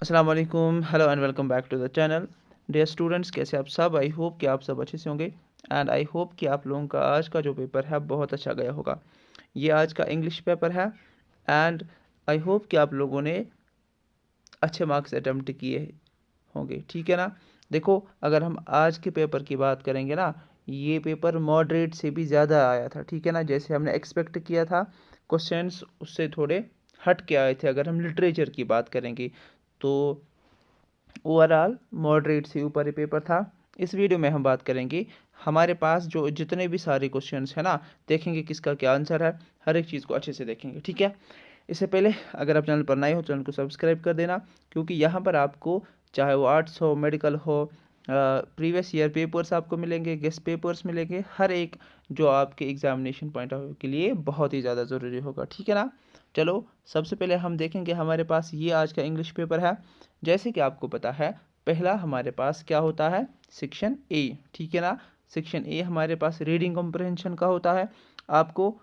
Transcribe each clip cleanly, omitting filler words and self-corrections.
अस्सलाम वालेकुम, hello and welcome back to the channel. Dear students, कैसे आप सब? आई होप कि आप सब अच्छे से होंगे एंड आई होप कि आप लोगों का आज का जो पेपर है बहुत अच्छा गया होगा। ये आज का इंग्लिश पेपर है एंड आई होप कि आप लोगों ने अच्छे मार्क्स अटेम्प्ट किए होंगे, ठीक है ना। देखो, अगर हम आज के पेपर की बात करेंगे ना, ये पेपर मॉडरेट से भी ज़्यादा आया था, ठीक है ना। जैसे हमने एक्सपेक्ट किया था, क्वेश्चंस उससे थोड़े हट के आए थे। अगर हम लिटरेचर की बात करेंगे तो ओवरऑल मॉडरेट से ऊपर ही पेपर था। इस वीडियो में हम बात करेंगे हमारे पास जो जितने भी सारे क्वेश्चंस हैं ना, देखेंगे किसका क्या आंसर है, हर एक चीज़ को अच्छे से देखेंगे, ठीक है। इससे पहले अगर आप चैनल पर नए हो, चैनल को सब्सक्राइब कर देना, क्योंकि यहाँ पर आपको चाहे वो आर्ट्स हो, मेडिकल हो, प्रीवियस ईयर पेपर्स आपको मिलेंगे, गेस्ट पेपर्स मिलेंगे, हर एक जो आपके एग्जामिनेशन पॉइंट ऑफ व्यू के लिए बहुत ही ज़्यादा ज़रूरी होगा, ठीक है ना। चलो, सबसे पहले हम देखेंगे हमारे पास ये आज का इंग्लिश पेपर है। जैसे कि आपको पता है, पहला हमारे पास क्या होता है, सेक्शन ए, ठीक है ना। सेक्शन ए हमारे पास रीडिंग कॉम्प्रहेंशन का होता है। आपको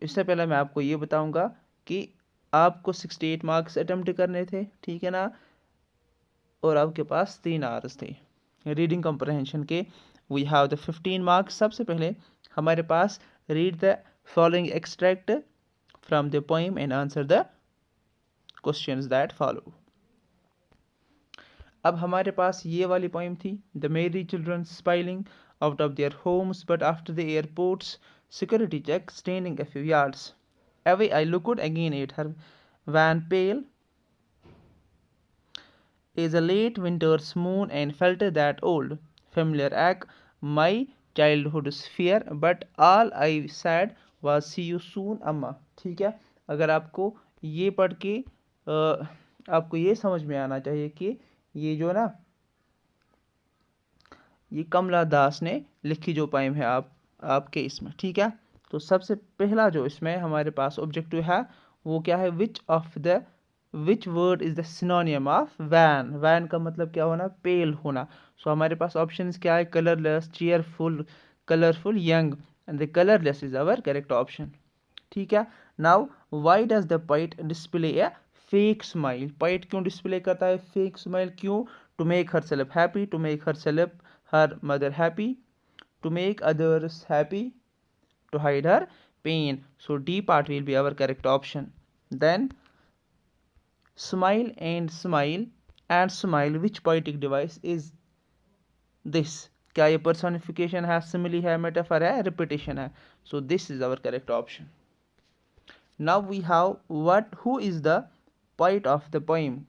इससे पहले मैं आपको ये बताऊंगा कि आपको 68 मार्क्स अटेम्प्ट करने थे, ठीक है ना, और आपके पास 3 आवर्स थे रीडिंग कॉम्प्रहेंशन के। We have the 15 marks. सबसे पहले हमारे पास read the following extract from the poem and answer the questions that follow. अब हमारे पास ये वाली पोइम थी, the merry children spilling out of their homes but after the airport's security check standing a few yards away I looked again at her wan pale as a late winter's moon and felt that old familiar ache, my childhood's fear, but all I said was see you soon अम्मा, ठीक है। अगर आपको ये पढ़ के आपको ये समझ में आना चाहिए कि ये जो ना, ये कमला दास ने लिखी जो पोएम है आपके इसमें, ठीक है। तो सबसे पहला जो इसमें हमारे पास ऑब्जेक्टिव है वो क्या है, which word is the synonym of wan. Wan का मतलब क्या होना, पेल होना। सो हमारे पास ऑप्शंस क्या है, colourless, cheerful, colourful, young, and the colourless is our correct option, ठीक है। Now why does the poet display a fake smile. Poet क्यों डिस्प्ले करता है फेक स्माइल, क्यों? To make herself happy, to make herself her mother happy, to make others happy, to hide her pain. So D part will be our correct option. Then smile and smile and smile, which poetic device is this? क्या ये personification है, simile है, metaphor है, repetition है? So this is our correct option. Now we have who is the poet of the poem?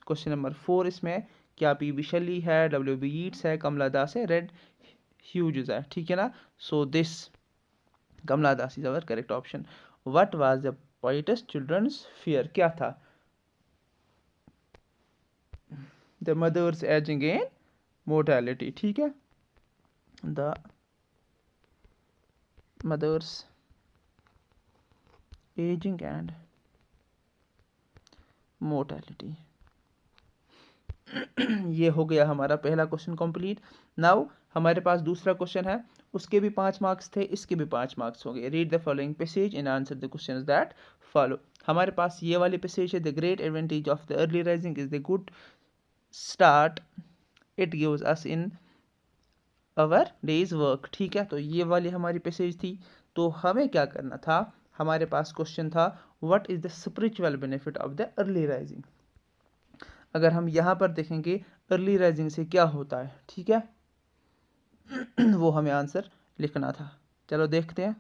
Question number 4 इसमें क्या P शैली है, W.B. Yeats है, कमला दास है, रेड ह्यूज है, ठीक है ना। So this Kamala Das is our correct option. What was the poet's children's fear, क्या था? The mother's ageing and mortality, ठीक है। The mother's ageing and mortality. ये हो गया हमारा पहला क्वेश्चन कंप्लीट। नाउ हमारे पास दूसरा क्वेश्चन है, उसके भी 5 मार्क्स थे, इसके भी 5 मार्क्स हो गए। Read the following passage and answer the questions that follow. हमारे पास ये वाली पैसेज है, the great advantage of the early rising is the good start it gives us in our days work, ठीक है। तो ये वाली हमारी पैसेज थी। तो हमें क्या करना था, हमारे पास क्वेश्चन था what is the spiritual benefit of the early rising. अगर हम यहाँ पर देखेंगे अर्ली राइजिंग से क्या होता है, ठीक है वो हमें आंसर लिखना था। चलो देखते हैं।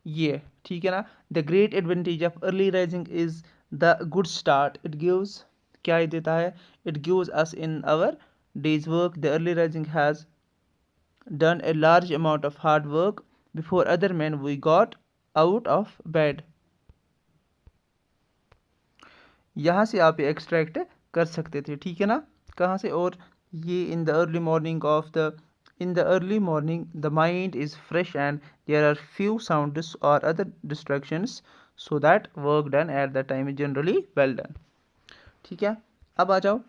ये ठीक है ना, the great advantage of early rising is the good start it gives, क्या ये देता है, it gives us in our day's work. The early rising has done a large amount of hard work before other men we got out of bed. यहाँ से आप extract कर सकते थे, ठीक है ना, कहाँ से, और ये in the early morning of the in the early morning the mind is fresh and there are few sounds or other distractions so that work done at the time is generally well done, ठीक है। अब आ जाओ,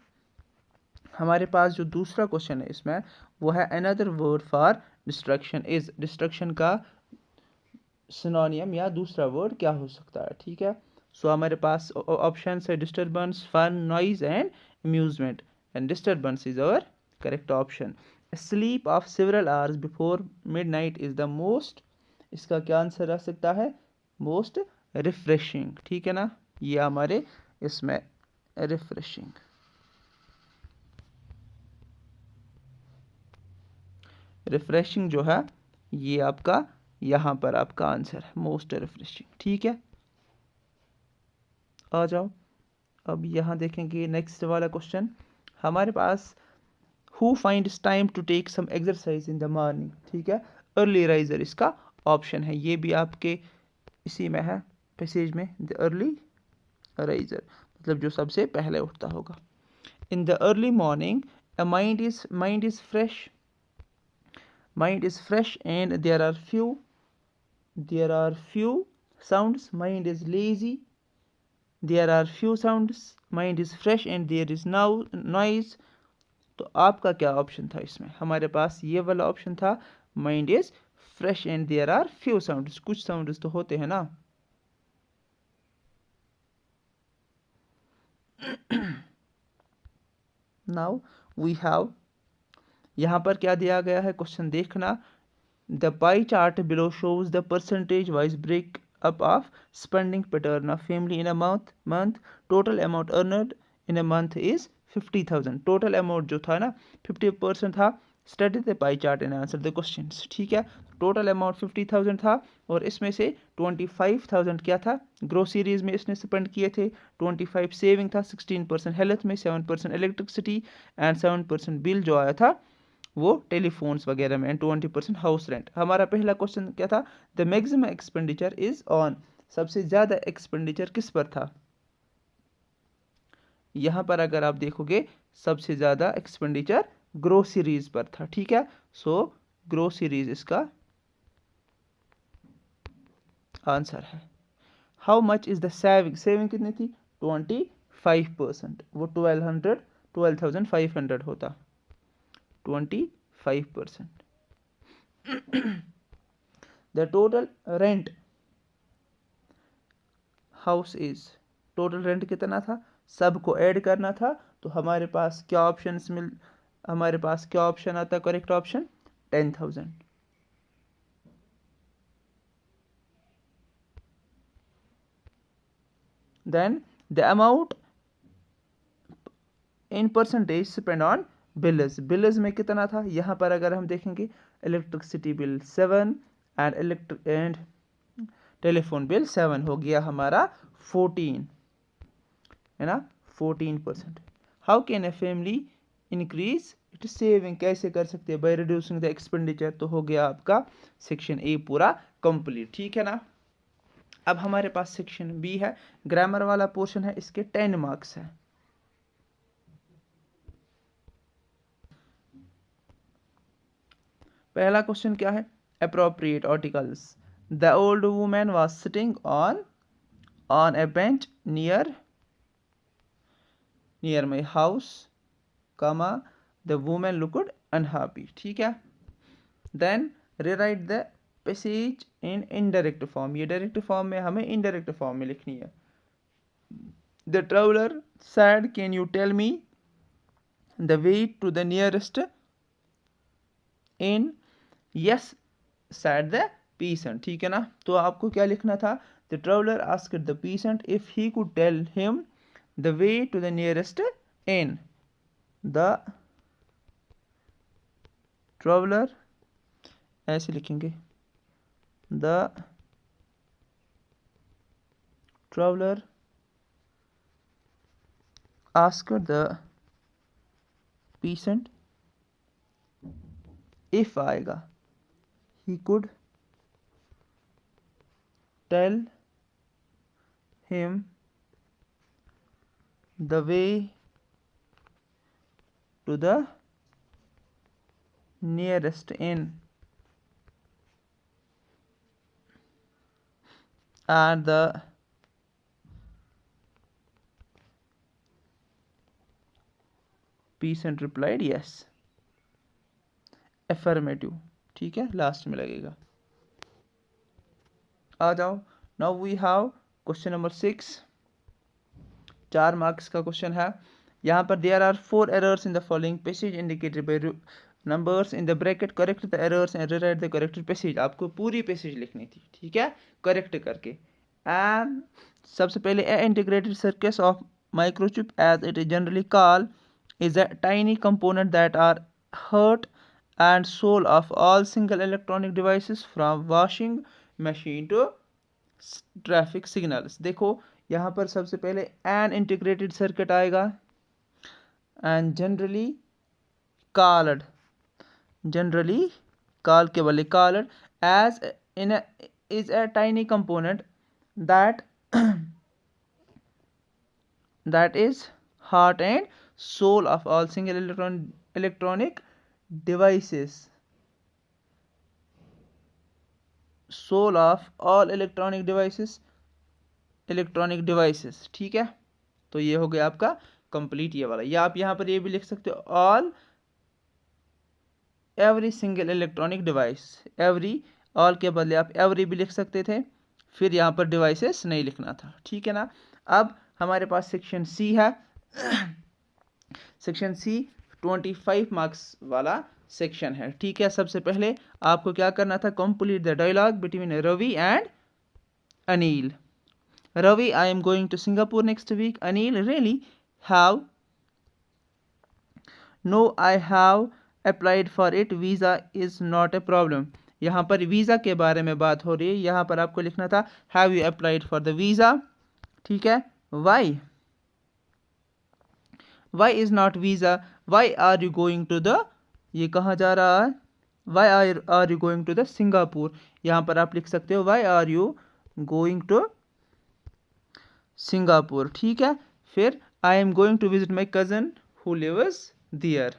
हमारे पास जो दूसरा question है इसमें वो है another word for destruction is, destruction का सिनोनियम या दूसरा वर्ड क्या हो सकता है, ठीक है। सो हमारे पास ऑप्शन है disturbance, fun, noise and amusement, and disturbance is our correct option. Sleep of several hours before midnight is the most, इसका क्या आंसर रह सकता है, मोस्ट रिफ्रेशिंग, ठीक है ना, ये हमारे इसमें रिफ्रेशिंग, रिफ्रेशिंग जो है ये आपका यहाँ पर आपका आंसर है मोस्ट रिफ्रेशिंग, ठीक है। आ जाओ अब यहाँ देखेंगे नेक्स्ट वाला क्वेश्चन हमारे पास, who finds time to take some exercise in the morning, ठीक है। अर्ली राइजर इसका ऑप्शन है, ये भी आपके इसी में है पैसेज में, द अर्ली राइजर मतलब जो सबसे पहले उठता होगा। In the early morning a mind is fresh, mind is fresh and there are few sounds, mind is lazy, there are few sounds, mind is fresh and there is now noise। तो आपका क्या option था इसमें, हमारे पास ये वाला option था mind is fresh and there are few sounds, कुछ साउंड्स तो होते हैं ना। नाउ वी हैव, यहाँ पर क्या दिया गया है क्वेश्चन देखना, the pie chart below shows the percentage wise break up of spending pattern of family in a month, total amount earned in a month is 50,000, total amount जो था ना 50% था, study the pie chart and answer the questions, ठीक है। Total amount 50,000 था और इसमें से 25,000 क्या था ग्रोसरीज में इसने स्पेंड किए थे, 25 सेविंग था, 16% हेल्थ में, 7% इलेक्ट्रिसिटी एंड 7% बिल जो आया था वो टेलीफोन्स वगैरह में, एंड 20% हाउस रेंट। हमारा पहला क्वेश्चन क्या था, the maximum expenditure is on, सबसे ज़्यादा एक्सपेंडिचर किस पर था, यहाँ पर अगर आप देखोगे सबसे ज़्यादा एक्सपेंडिचर ग्रोसरीज पर था, ठीक है। सो ग्रोसरीज इसका आंसर है। How much is the saving, saving कितनी थी 25%, वो 12,500 होता, 25%। The total rent house is, total rent कितना था, सबको ऐड करना था, तो हमारे पास क्या हमारे पास क्या ऑप्शन आता है correct option, 10,000। Then the amount in percentage spend on bills, bills में कितना था, यहाँ पर अगर हम देखेंगे electricity bill 7 and telephone bill 7 हो गया हमारा 14, है ना 14%। How can a family increase it saving, कैसे कर सकते हैं बाय रिड्यूसिंग द एक्सपेंडिचर, तो हो गया आपका सेक्शन ए पूरा कंप्लीट, ठीक है ना। अब हमारे पास सेक्शन बी है, ग्रामर वाला पोर्शन है, इसके 10 मार्क्स है। पहला क्वेश्चन क्या है, appropriate articles, the old women was sitting on a bench near my house, comma the women looked unhappy, ठीक है। Then rewrite the passage in indirect form, ये डायरेक्ट फॉर्म में हमें इनडायरेक्ट फॉर्म में लिखनी है। The traveller said can you tell me the way to the nearest in, yes said the peasant, ठीक है ना। तो आपको क्या लिखना था, the traveller asked the peasant if he could tell him the way to the nearest inn, the traveller ऐसे लिखेंगे, the traveller asked the peasant, if आएगा he could tell him the way to the nearest inn, and the peasant replied yes, affirmative, ठीक है, last में लगेगा। आ जाओ, now we have question number 6, 4 marks का क्वेश्चन है। यहाँ पर there are 4 errors in the following passage indicated by numbers in the bracket, correct the errors and rewrite the corrected passage. आपको पूरी पैसेज लिखनी थी, ठीक है, करेक्ट करके। एंड सबसे पहले a integrated circuit of microchip as it is generally called is a tiny component that are heart and soul of all single electronic devices from washing machine to traffic signals। देखो यहाँ पर सबसे पहले an integrated circuit आएगा and generally called के वाले called as in a is a tiny component that that is heart and soul of all single electronic devices, soul of all electronic devices, ठीक है। तो ये हो गया आपका कंप्लीट ये वाला। या आप यहाँ पर ये भी लिख सकते हो all every single electronic device, every, all के बदले आप एवरी भी लिख सकते थे, फिर यहाँ पर डिवाइसेस नहीं लिखना था, ठीक है ना। अब हमारे पास सेक्शन सी है। सेक्शन सी 25 मार्क्स वाला सेक्शन है, ठीक है। सबसे पहले आपको क्या करना था, complete the dialogue between Ravi and Anil. Ravi, I am going to Singapore next week. Anil, really? How? No, I have applied for it, visa is not a problem. यहाँ पर वीज़ा के बारे में बात हो रही है, यहाँ पर आपको लिखना था have you applied for the visa, ठीक है। Why? Why is not visa? Why are you going to the, ये कहाँ जा रहा है, why are you going to the Singapore. यहाँ पर आप लिख सकते हो why are you going to Singapore, ठीक है। फिर I am going to visit my cousin who lives there.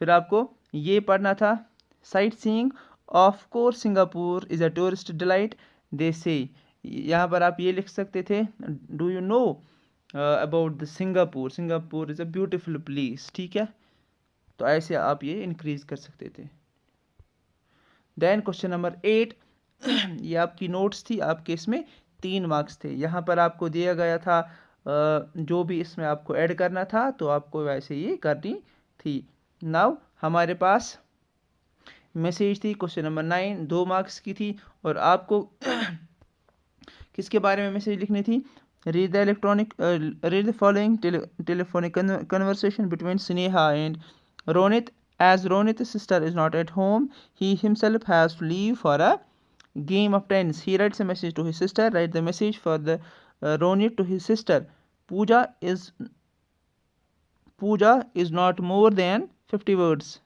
फिर आपको ये पढ़ना था sightseeing, of course Singapore is a tourist delight दे से। यहाँ पर आप ये लिख सकते थे do you know about the Singapore, Singapore is a beautiful place, ठीक है। तो ऐसे आप ये इंक्रीज कर सकते थे। देन क्वेश्चन नंबर 8, ये आपकी नोट्स थी, आपके इसमें 3 मार्क्स थे। यहाँ पर आपको दिया गया था जो भी इसमें आपको ऐड करना था, तो आपको वैसे ये करनी थी। नाउ हमारे पास मैसेज थी क्वेश्चन नंबर 9, 2 मार्क्स की थी, और आपको किसके बारे में मैसेज लिखनी थी, read the following telephonic conversation between Sneha and Ronit. As Ronit's sister is not at home, he himself has to leave for a game of tennis. He writes a message to his sister. Write the message for the Ronit to his sister. Pooja is not more than 50 words.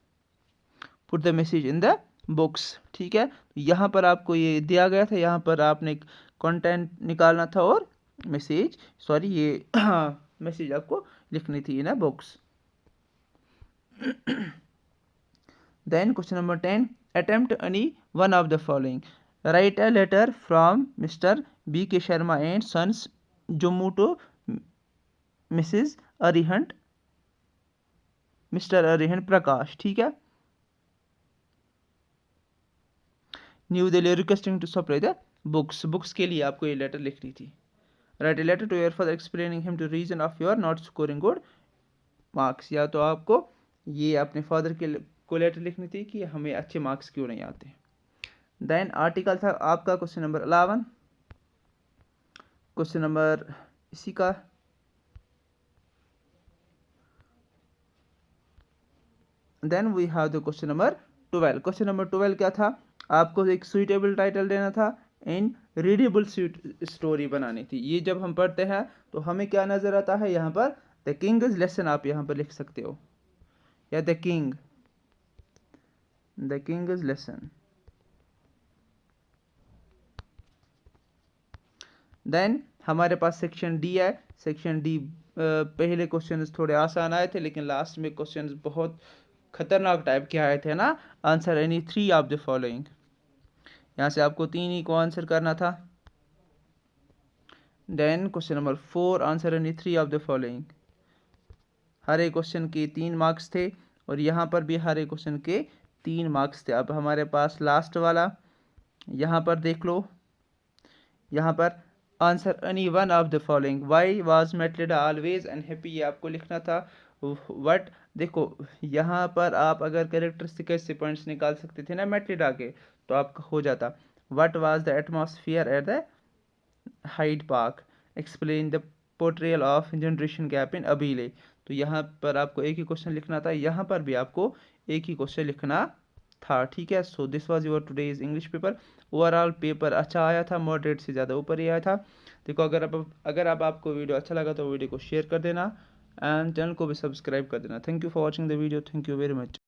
Put the message in the box. ठीक है, यहाँ पर आपको ये दिया गया था, यहाँ पर आपने कंटेंट निकालना था और मैसेज, सॉरी ये मैसेज आपको लिखनी थी in a box. Then question number 10, attempt any one of the following. Write a letter from Mr. B.K. Sharma and Sons, Jammu to Mrs. Arihant, Mr. Arihant Prakash, ठीक है। New Delhi requesting to supply the books, books के लिए आपको ये letter लिखनी थी। Write a letter to your father explaining him to reason of your not scoring good marks. या तो आपको ये अपने फादर के को लेटर लिखनी थी कि हमें अच्छे मार्क्स क्यों नहीं आते। देन आर्टिकल था आपका क्वेश्चन नंबर 11, क्वेश्चन नंबर इसी का। Then we have the question number 12। Question number 12 क्या था, आपको एक सुइटेबल टाइटल देना था, इन रीडेबल स्टोरी बनानी थी। ये जब हम पढ़ते हैं तो हमें क्या नज़र आता है, यहाँ पर द किंग्स लेसन आप यहाँ पर लिख सकते हो, या द किंग्स लेसन। देन हमारे पास सेक्शन डी है। सेक्शन डी पहले क्वेश्चंस थोड़े आसान आए थे, लेकिन लास्ट में क्वेश्चंस बहुत खतरनाक टाइप के आए थे ना। Answer any 3 of the following, यहाँ से आपको 3 ही को आंसर करना था। Then question number 4, answer any 3 of the following. हर एक क्वेश्चन के 3 मार्क्स थे, और यहाँ पर भी हर एक क्वेश्चन के 3 मार्क्स थे। अब हमारे पास लास्ट वाला, यहाँ पर देख लो, यहाँ पर answer any one of the following. Why was Matilda always unhappy, ये आपको लिखना था। वट, देखो यहाँ पर आप अगर कैरेक्टरिस्टिक से पॉइंट्स निकाल सकते थे ना मैटिल्डा के, तो आपका हो जाता। What was the atmosphere at the Hyde Park, explain the portrayal of generation gap in अबीले। तो यहाँ पर आपको एक ही क्वेश्चन लिखना था, यहाँ पर भी आपको एक ही क्वेश्चन लिखना था, ठीक है। So this was your today's English paper. Overall paper अच्छा आया था, मॉडरेट से ज़्यादा ऊपर ही आया था। देखो अगर आपको वीडियो अच्छा लगा तो वीडियो को शेयर कर देना एंड चैनल को भी सब्सक्राइब कर देना। Thank you for watching the video, thank you very much.